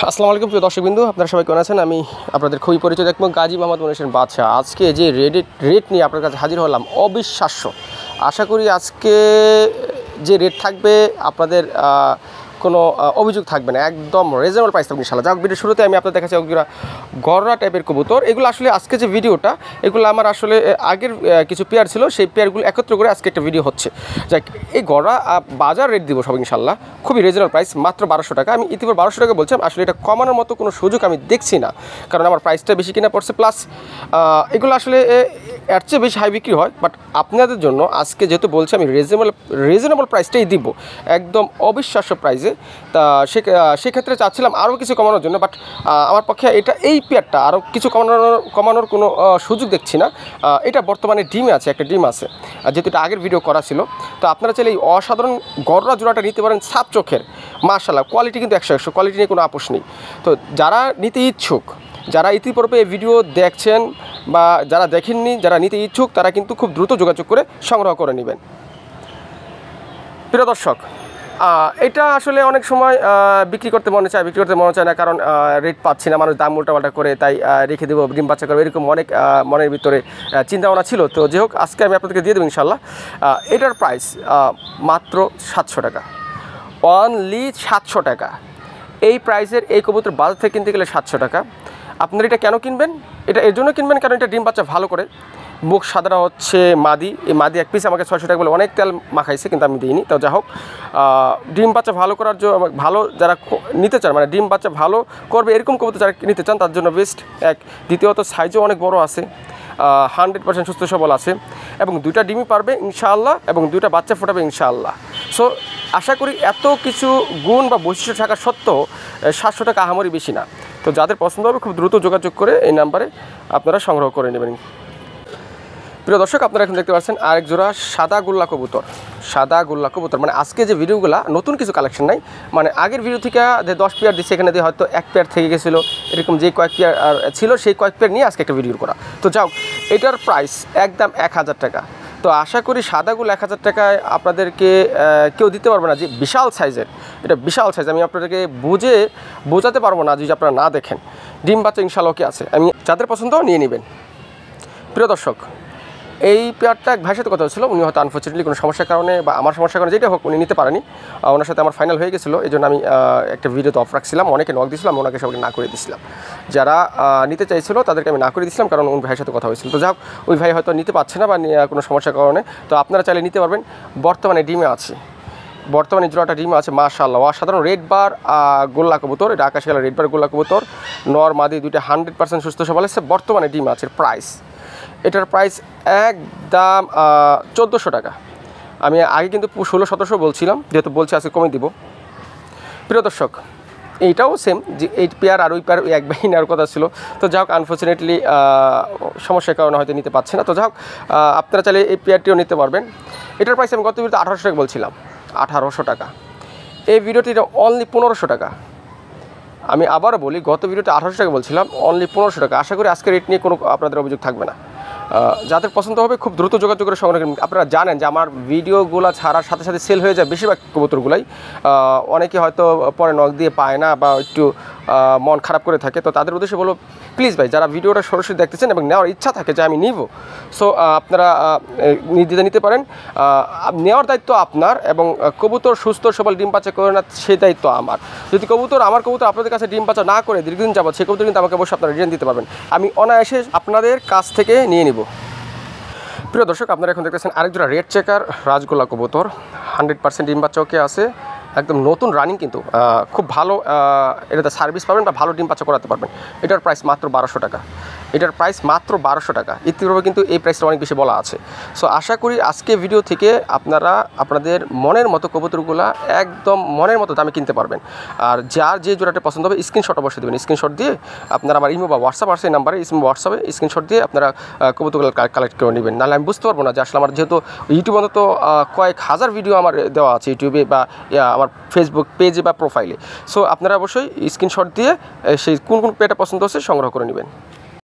আসসালামু আলাইকুম প্রিয় দর্শকবৃন্দু, আপনারা সবাই কেমন আছেন? আমি আপনাদের খুবই পরিচিত একদম গাজী মোহাম্মদ মনির হোসেন বাদশা। আজকে যে রেট নিয়ে আপনার কাছে হাজির হলাম অবিশ্বাস্য। আশা করি আজকে যে রেট থাকবে আপনাদের কোনো অভিযোগ থাকবে না, একদম রিজনেবল প্রাইস থাকবে ইনশাআল্লাহ। যাক, ভিডিও শুরুতে আমি আপনাদের দেখাচ্ছি একজোড়া গররা টাইপের কবুতর। এগুলো আসলে আজকে যে ভিডিওটা, এগুলো আমার আসলে আগের কিছু পেয়ার ছিল, সেই পেয়ারগুলো একত্র করে আজকে একটা ভিডিও হচ্ছে। যাক, এই গররা বাজার রেট দিব সব ইনশাআল্লাহ, খুবই রিজনেবল প্রাইস, মাত্র 1200 টাকা। আমি ইতিপূর্বে 1200 টাকা বলছিলাম, আসলে এটা কমানোর মতো কোনো সুযোগ আমি দেখছি না, কারণ আমার প্রাইসটা বেশি কিনা পড়ছে, প্লাস এগুলো আসলে এর চেয়ে বেশি হাই বিক্রি হয়। বাট আপনাদের জন্য আজকে যেহেতু বলছি আমি রিজনেবল প্রাইসটাই দিব, একদম অবিশ্বাস্য প্রাইসে। তা সেক্ষেত্রে চাচ্ছিলাম আরও কিছু কমানোর জন্য, বাট আমার পক্ষে এই পেয়ারটা আরও কিছু কমানোর কোনো সুযোগ দেখছি না। এটা বর্তমানে ডিমে আছে, একটা ডিম আছে, যেহেতু এটা আগের ভিডিও করা ছিল। তো আপনারা চাইলে এই অসাধারণ গররা জোড়াটা নিতে পারেন, সাত চোখের, মাশাআল্লাহ, কোয়ালিটি কিন্তু 100 কোয়ালিটি নিয়ে কোনো আপোষ নেই। তো যারা নিতে ইচ্ছুক, যারা ইতিপূর্বে এই ভিডিও দেখছেন বা যারা দেখেননি, যারা নিতে ইচ্ছুক, তারা কিন্তু খুব দ্রুত যোগাযোগ করে সংগ্রহ করে নেবেন। প্রিয় দর্শক, এটা আসলে অনেক সময় বিক্রি করতে মনে চায় না, কারণ রেট পাচ্ছি না, মানুষ দাম উল্টাপাল্টা করে, তাই রেখে দেবো, ডিম বাচ্চা করবো, এরকম অনেক মনের ভিতরে চিন্তাভাবনা ছিল। তো যাই হোক, আজকে আমি আপনাদেরকে দিয়ে দেবো ইনশাআল্লাহ। এটার প্রাইস মাত্র 700 টাকা, অনলি 700 টাকা। এই প্রাইসের এই কবুতর বাজার থেকে কিনতে গেলে 700 টাকা। আপনারা এটা কেন কিনবেন? এটা এর জন্য কিনবেন কারণ এটা ডিম বাচ্চা ভালো করে। মুখ সাদাটা হচ্ছে মাদি, এই মাদি এক পিস আমাকে 600 টাকা বলে অনেক তেল মাখাইছে, কিন্তু আমি দিইনি। তো যা হোক, ডিম বাচ্চা ভালো করার জন্য, ভালো যারা নিতে চান, মানে ডিম বাচ্চা ভালো করবে এরকম কবুতর যারা নিতে চান, তার জন্য বেস্ট এক। দ্বিতীয়ত সাইজও অনেক বড় আছে, 100% সুস্থ সবল আছে, এবং 2টা ডিমই পারবে ইনশাআল্লাহ, এবং 2টা বাচ্চা ফোটাবে ইনশাআল্লাহ। সো আশা করি এত কিছু গুণ বা বৈশিষ্ট্য থাকা সত্ত্বেও 700 টাকা আহামরি বেশি না। তো যাদের পছন্দ হবে খুব দ্রুত যোগাযোগ করে এই নাম্বারে আপনারা সংগ্রহ করে নেবেন। প্রিয় দর্শক, আপনারা এখন দেখতে পাচ্ছেন আরেক জোড়া সাদা গোল্লা কবুতর। মানে আজকে যে ভিডিওগুলো নতুন কিছু কালেকশন নাই, মানে আগের ভিডিও থেকে যে 10 পেয়ার দিচ্ছে, এখানে দিয়ে হয়তো 1 পেয়ার থেকে গেছিলো, এরকম যে কয়েক পেয়ার ছিল সেই কয়েক পেয়ার নিয়ে আজকে একটা ভিডিও করা। তো যাও, এটার প্রাইস একদম 1000 টাকা। তো আশা করি সাদাগুলো 1000 টাকায় আপনাদেরকে কেউ দিতে পারবে না, যে বিশাল সাইজের, এটা বিশাল সাইজ। আমি আপনাদেরকে বোঝাতে পারবো না যদি আপনারা না দেখেন। ডিম বাচ্চা ইনশাআল্লাহ কি আছে, আমি যাদের পছন্দ নিয়ে নেবেন। প্রিয় দর্শক, এই পেয়ারটা এক ভাইয়ের সাথে কথা হচ্ছিল, উনি হয়তো আনফর্চুনেটলি কোনো সমস্যার কারণে বা আমার সমস্যার কারণে, যেটা হোক, উনি নিতে পারেনি। ওনার সাথে আমার ফাইনাল হয়ে গেছিলো, এই জন্য আমি একটা ভিডিওতে অফ রাখছিলাম, অনেকে নক দিয়েছিলাম, ওনাকে সবাইকে না করে দিয়েছিলাম। যারা নিতে চাইছিল তাদেরকে আমি না করে দিয়েছিলাম, কারণ ওই ভাইয়ের সাথে কথা হয়েছিল। তো যাক, ওই ভাই হয়তো নিতে পারছে না বা কোনো সমস্যার কারণে। তো আপনারা চাইলে নিতে পারবেন, বর্তমানে ডিমে আছে, বর্তমানে জোড়াটা ডিম আছে, মাশাআল্লাহ, অসাধারণ রেড বার গোল্লা কবুতর। এটা আকাশি কালার রেড বার গোল্লা কবুতর, নর মাদি 2টা 100% সুস্থ সবল আছে, বর্তমানে ডিম আছে। প্রাইস, এটার প্রাইস একদম 1400 টাকা। আমি আগে কিন্তু 1600-1700 বলছিলাম, যেহেতু বলছি আজকে কমে দিব। প্রিয় দর্শক, এইটাও সেম, যে এই পেয়ার আর ওই পেয়ার এক ভাই নেওয়ার কথা ছিল। তো যাই হোক, আনফর্চুনেটলি সমস্যার কারণে হয়তো নিতে পারছে না। তো যাই হোক, আপনারা চাইলে এই পেয়ারটিও নিতে পারবেন। এটার প্রাইস আমি গত ভিডিওতে 1800 টাকা বলছিলাম, 1800 টাকা। এই ভিডিওটি অনলি 1500 টাকা। আমি আবারও বলি, গত ভিডিওতে 1800 টাকা বলছিলাম, অনলি 1500 টাকা। আশা করি আজকে রেট নিয়ে কোনো আপনাদের অভিযোগ থাকবে না। যাদের পছন্দ হবে খুব দ্রুত যোগাযোগ করে সংগ্রহ করবেন। আপনারা জানেন যে আমার ভিডিওগুলো ছাড়ার সাথে সাথে সেল হয়ে যায় বেশিরভাগ কবুতরগুলাই। অনেকে হয়তো পরে নক দিয়ে পায় না বা একটু মন খারাপ করে থাকে। তো তাদের উদ্দেশ্যে বলবো, প্লিজ ভাই, যারা ভিডিওটা সরাসরি দেখতেছেন এবং নেওয়ার ইচ্ছা থাকে যে আমি নিব, সো আপনারা নির্দ্বিধায় নিতে পারেন। নেওয়ার দায়িত্ব আপনার, এবং কবুতর সুস্থ সবল ডিম বাচ্চা করে না সেই দায়িত্ব আমার। যদি আমার কবুতর আপনাদের কাছে ডিম বাচ্চা না করে দীর্ঘদিন যাবত, সেই কবুতর কিন্তু আমাকে অবশ্যই আপনারা রিটার্ন দিতে পারবেন, আমি অনায়াসে আপনাদের কাছ থেকে নিয়ে নিব। প্রিয় দর্শক, আপনারা এখন দেখতেছেন আরেক জোড়া রেড চেকার রাজগোল্লা কবুতর, 100% ডিম বাচ্চা ওকে আছে, একদম নতুন রানিং, কিন্তু খুব ভালো এটাতে সার্ভিস পাবেন বা ভালো ডিম বাচ্চা করাতে পারবেন। এটার প্রাইস মাত্র 1200 টাকা। এটার প্রাইস মাত্র 1200 টাকা। ইতিপূর্বে কিন্তু এই প্রাইসটা অনেক বেশি বলা আছে। সো আশা করি আজকে ভিডিও থেকে আপনারা আপনাদের মনের মতো কবুতরগুলো একদম মনের মতো দামে কিনতে পারবেন। আর যার যে জোড়াটা পছন্দ হবে স্ক্রিনশট অবশ্যই দেবেন। স্ক্রিনশট দিয়ে আপনারা আমার ইমো বা হোয়াটসঅ্যাপ আছে, এই নাম্বারে হোয়াটসঅ্যাপে স্ক্রিনশট দিয়ে আপনারা কবুতরগুলো কালেক্ট করে নেবেন। নাহলে আমি বুঝতে পারবো না যে আসলে আমার, যেহেতু ইউটিউবে অন্তত কয়েক হাজার ভিডিও আমার দেওয়া আছে ইউটিউবে বা আমার ফেসবুক পেজে বা প্রোফাইলে। সো আপনারা অবশ্যই স্ক্রিনশট দিয়ে সেই কোন পেয়ারটা পছন্দ হচ্ছে সংগ্রহ করে নেবেন।